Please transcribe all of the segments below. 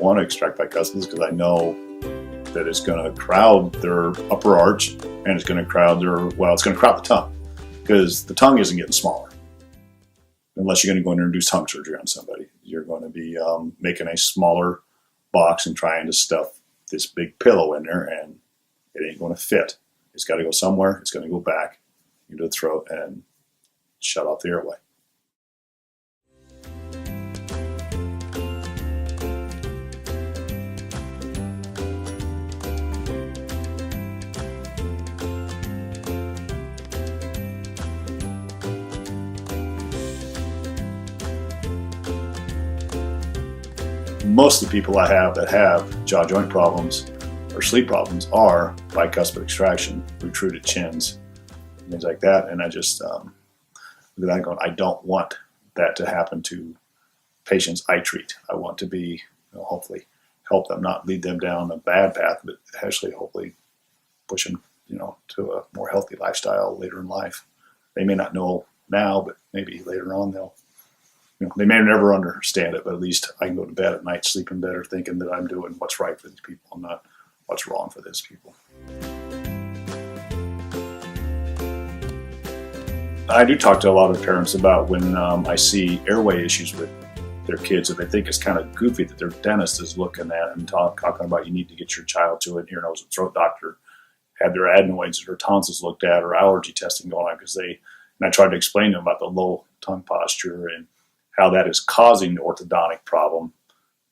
want to extract bicuspids because I know that it's going to crowd their upper arch and it's going to crowd it's going to crowd the tongue because the tongue isn't getting smaller. Unless you're going to go in and do tongue surgery on somebody. You're going to be making a smaller box and trying to stuff this big pillow in there, and it ain't going to fit. It's got to go somewhere. It's going to go back into the throat and shut off the airway. Most of the people I have that have jaw joint problems or sleep problems are bicuspid extraction, protruded chins, things like that. And I just look at that going, I don't want that to happen to patients I treat. I want to be, hopefully help them, not lead them down a bad path, but actually hopefully push them, to a more healthy lifestyle later in life. They may not know now, but maybe later on they may never understand it, but at least I can go to bed at night sleeping better, thinking that I'm doing what's right for these people, not what's wrong for these people. I do talk to a lot of parents about when I see airway issues with their kids that they think it's kind of goofy that their dentist is looking at and talking about you need to get your child to an ear, nose, and throat doctor, have their adenoids or tonsils looked at or allergy testing going on and I tried to explain to them about the low tongue posture and how that is causing the orthodontic problem,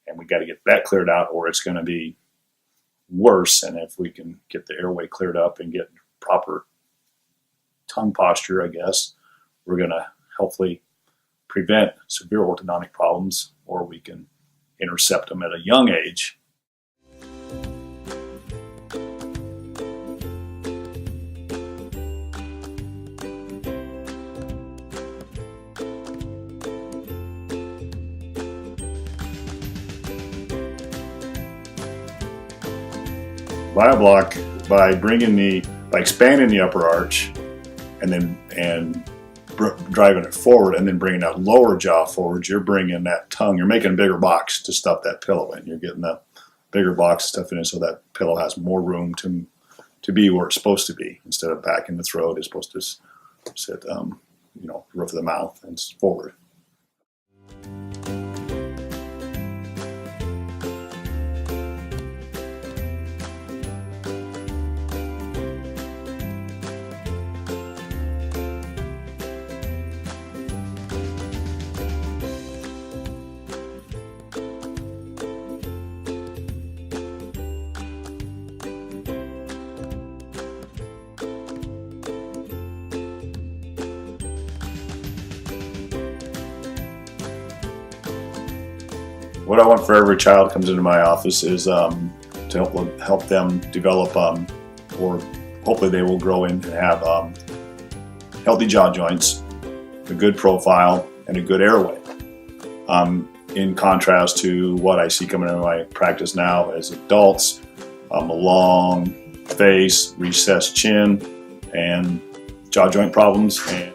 and we got to get that cleared out or it's going to be worse. And if we can get the airway cleared up and get proper tongue posture, I guess, we're going to hopefully prevent severe orthodontic problems, or we can intercept them at a young age. BioBlock, by expanding the upper arch and driving it forward and then bringing that lower jaw forward, you're bringing that tongue, you're making a bigger box to stuff that pillow in. You're getting the bigger box stuff in it so that pillow has more room to be where it's supposed to be. Instead of back in the throat, it's supposed to sit, roof of the mouth and forward. What I want for every child comes into my office is to help them develop, or hopefully they will grow in and have healthy jaw joints, a good profile, and a good airway. In contrast to what I see coming into my practice now as adults, a long face, recessed chin, and jaw joint problems. And